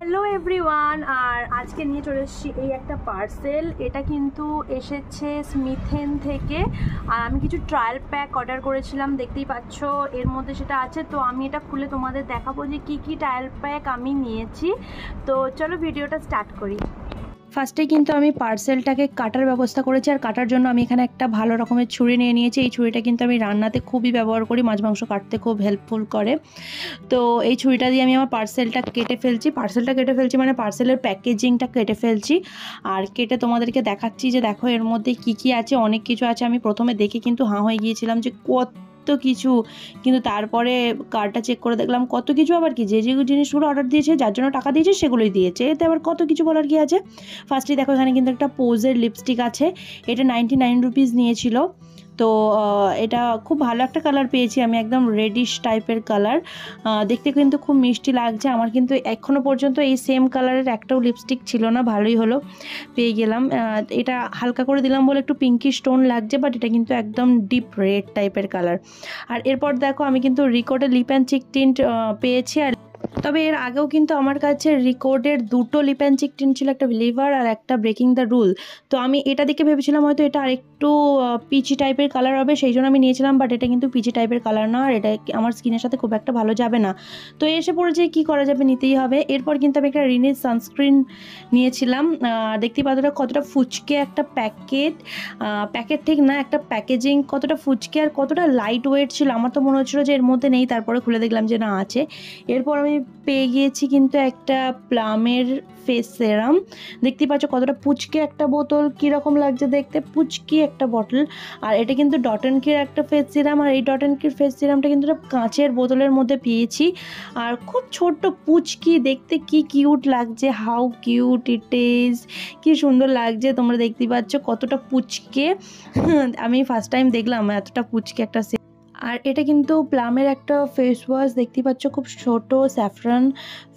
Hello everyone, আর আজকে নিয়ে চলে এসেছি এই একটা পার্সেল। এটা কিন্তু এসেছে স্মিথেন থেকে। আর আমি কিছু ট্রায়াল প্যাক অর্ডার করেছিলাম, দেখতেই পাচ্ছ এর মধ্যে সেটা আছে। তো আমি এটা খুলে তোমাদের দেখাবো যে কী কী ট্রায়াল প্যাক আমি নিয়েছি। তো চলো ভিডিওটা স্টার্ট করি। ফার্স্টে কিন্তু আমি পার্সেলটাকে কাটার ব্যবস্থা করেছি, আর কাটার জন্য আমি এখানে একটা ভালো রকমের ছুরি নিয়ে নিয়েছি। এই ছুরিটা কিন্তু আমি রান্নাতে খুবই ব্যবহার করি, মাছ মাংস কাটতে খুব হেল্পফুল করে। তো এই ছুরিটা দিয়ে আমি আমার পার্সেলটা কেটে ফেলছি মানে পার্সেলের প্যাকেজিংটা কেটে ফেলছি। আর কেটে তোমাদেরকে দেখাচ্ছি যে দেখো এর মধ্যে কি কি আছে। অনেক কিছু আছে। আমি প্রথমে দেখে কিন্তু হাঁ হয়ে গিয়েছিলাম যে কত কিছু, কিন্তু তারপরে কার্ডটা চেক করে দেখলাম কত কিছু। আবার কি যে জিনিসগুলো অর্ডার দিয়েছে, যার জন্য টাকা দিয়েছে, সেগুলোই দিয়েছে। এতে আবার কত কিছু বলার কি আছে। ফার্স্টে দেখো এখানে কিন্তু একটা পোজের লিপস্টিক আছে। এটা 99 রুপিস নিয়েছিল। তো এটা খুব ভালো একটা কালার পেয়েছি আমি, একদম রেডিশ টাইপের কালার। দেখতে কিন্তু খুব মিষ্টি লাগছে। আমার কিন্তু এখনও পর্যন্ত এই সেম কালারের একটাও লিপস্টিক ছিল না, ভালোই হলো পেয়ে গেলাম। এটা হালকা করে দিলাম বলে একটু পিঙ্কি স্টোন লাগছে, বাট এটা কিন্তু একদম ডিপ রেড টাইপের কালার। আর এরপর দেখো আমি কিন্তু রিকোডের লিপ অ্যান্ড চিক টিন্ট পেয়েছি। আর তবে এর আগেও কিন্তু আমার কাছে রিকোডের দুটো লিপ অ্যান্ড চিক টিন্ট ছিল, একটা বিলিভার আর একটা ব্রেকিং দ্য রুল। তো আমি এটা দেখে ভেবেছিলাম হয়তো এটা আরেকটু পিচি টাইপের কালার হবে, সেই জন্য আমি নিয়েছিলাম। বাট এটা কিন্তু পিচি টাইপের কালার না, আর এটা আমার স্কিনের সাথে খুব একটা ভালো যাবে না। তো এসে পড়েছে, কি করা যাবে, নিতেই হবে। এরপর কিন্তু আমি একটা রিনির সানস্ক্রিন নিয়েছিলাম। দেখতেই পাচ্ছ কতটা ফুচকে একটা প্যাকেট ঠিক না, একটা প্যাকেজিং কতটা ফুচকে আর কতটা লাইট ওয়েট ছিল। আমার তো মনে হচ্ছিলো যে এর মধ্যে নেই, তারপরে খুলে দেখলাম যে না আছে। এরপর আমি পেয়ে গিয়েছি কিন্তু একটা প্লামের ফেস সেরাম। দেখতেই পাচ্ছ কতটা পুচকে একটা বোতল, কীরকম লাগছে দেখতে, পুচকি একটা বটল। আর এটা কিন্তু ডট অ্যান্ড কির একটা ফেস সিরাম। আর এই ডট অ্যান্ড কির ফেস সিরামটা কিন্তু কাঁচের বোতলের মধ্যে পেয়েছি। আর খুব ছোট্ট পুচকি, দেখতে কি কিউট লাগছে, হাউ কিউট ইট ইজ, কি সুন্দর লাগছে। তোমরা দেখতেই পাচ্ছ কতটা পুচকে। আমি ফার্স্ট টাইম দেখলাম এতটা পুচকে একটা। আর এটা কিন্তু প্লামের একটা ফেস ওয়াশ, দেখতেই পাচ্ছ খুব ছোট স্যাফরান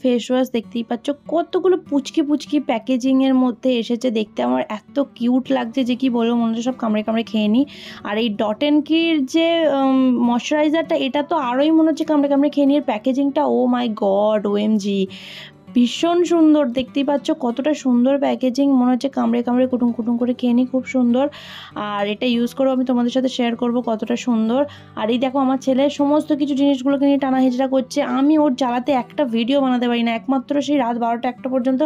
ফেস ওয়াশ। দেখতেই পাচ্ছ কতগুলো পুচকি প্যাকেজিংয়ের মধ্যে এসেছে। দেখতে আমার এত কিউট লাগছে যে কি বলবো, মনে হচ্ছে সব কামড়ে খেয়ে নিই। আর এই ডট অ্যান্ড কির যে ময়শ্চারাইজারটা, এটা তো আরোই মনে হচ্ছে কামড়ে খেয়ে নিই। প্যাকেজিংটা ও মাই গড, OMG, ভীষণ সুন্দর। দেখতেই পাচ্ছ কতটা সুন্দর প্যাকেজিং, মনে হচ্ছে কামড়ে কুটুম করে খেয়ে নিই, খুব সুন্দর। আর এটা ইউজ করবো, আমি তোমাদের সাথে শেয়ার করব কতটা সুন্দর। আর এই দেখো আমার ছেলে সমস্ত কিছু জিনিসগুলোকে নিয়ে টানা হিজড়া করছে। আমি ওর জ্বালাতে একটা ভিডিও বানাতে পারি না, একমাত্র সেই রাত 12টা-1টা পর্যন্ত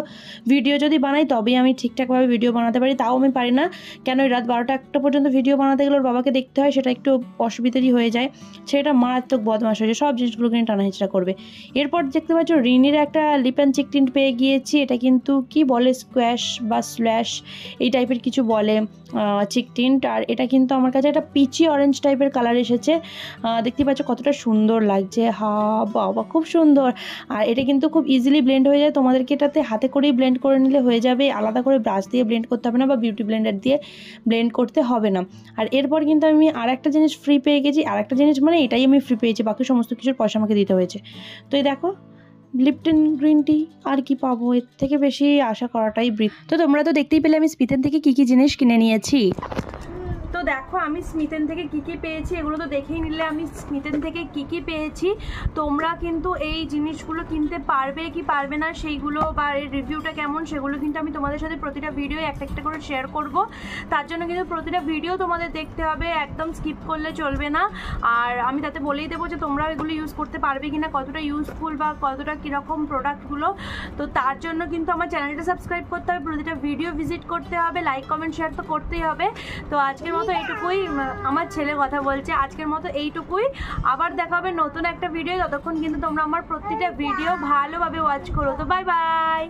ভিডিও যদি বানাই তবেই আমি ঠিকঠাকভাবে ভিডিও বানাতে পারি। তাও আমি পারি না, কেন ওই রাত 12টা-1টা পর্যন্ত ভিডিও বানাতে গেলে ওর বাবাকে দেখতে হয়, সেটা একটু অসুবিধারই হয়ে যায়। সেটা মারাত্মক বদমাশ হয়েছে, সব জিনিসগুলোকে নিয়ে টানা হিজড়া করবে। এরপর দেখতে পাচ্ছ রিনির একটা লিপ অ্যান্ড চিক টিন্ট পেয়ে গিয়েছি। এটা কিন্তু কি বলে, স্কোয়াশ বা স্ল্যাশ এই টাইপের কিছু বলে চিক টিন্ট। আর এটা কিন্তু আমার কাছে একটা পিচি অরেঞ্জ টাইপের কালার এসেছে। দেখতে পাচ্ছ কতটা সুন্দর লাগছে, বাবা খুব সুন্দর। আর এটা কিন্তু খুব ইজিলি ব্লেন্ড হয়ে যায়, তোমাদেরকে এটাতে হাতে করেই ব্লেন্ড করে নিলে হয়ে যাবে, আলাদা করে ব্রাশ দিয়ে ব্লেন্ড করতে হবে না বা বিউটি ব্লেন্ডার দিয়ে ব্লেন্ড করতে হবে না। আর এরপর কিন্তু আমি আর একটা জিনিস ফ্রি পেয়ে গেছি। আর একটা জিনিস মানে এটাই আমি ফ্রি পেয়েছি, বাকি সমস্ত কিছুর পয়সা আমাকে দিতে হয়েছে। তো এই দেখো লিপটন গ্রিন টি, আর কি পাবো, এর থেকে বেশি আশা করাটাই বৃথা। তো তোমরা তো দেখতেই পেলে আমি স্মিথেন থেকে কি কি জিনিস কিনে নিয়েছি। তো দেখো আমি স্মিথেন থেকে কি কি পেয়েছি, এগুলো তো দেখেই নিলে আমি স্মিথেন থেকে কি কি পেয়েছি। তোমরা কিন্তু এই জিনিসগুলো কিনতে পারবে কি পারবে না সেইগুলো, বা এর রিভিউটা কেমন সেগুলো কিন্তু আমি তোমাদের সাথে প্রতিটা ভিডিও একটা করে শেয়ার করব। তার জন্য কিন্তু প্রতিটা ভিডিও তোমাদের দেখতে হবে, একদম স্কিপ করলে চলবে না। আর আমি তাতে বলেই দেবো যে তোমরা এগুলো ইউজ করতে পারবে কিনা, কতটা ইউজফুল বা কতটা কীরকম প্রোডাক্টগুলো। তো তার জন্য কিন্তু আমার চ্যানেলটা সাবস্ক্রাইব করতে হবে, প্রতিটা ভিডিও ভিজিট করতে হবে, লাইক কমেন্ট শেয়ার তো করতেই হবে। তো আজকের মতো এইটুকুই, আমার ছেলে কথা বলছে, আজকের মতো এইটুকুই। আবার দেখা হবে নতুন একটা ভিডিও, ততক্ষণ কিন্তু তোমরা আমার প্রতিটা ভিডিও ভালোভাবে ওয়াচ করো। তো বাই বাই।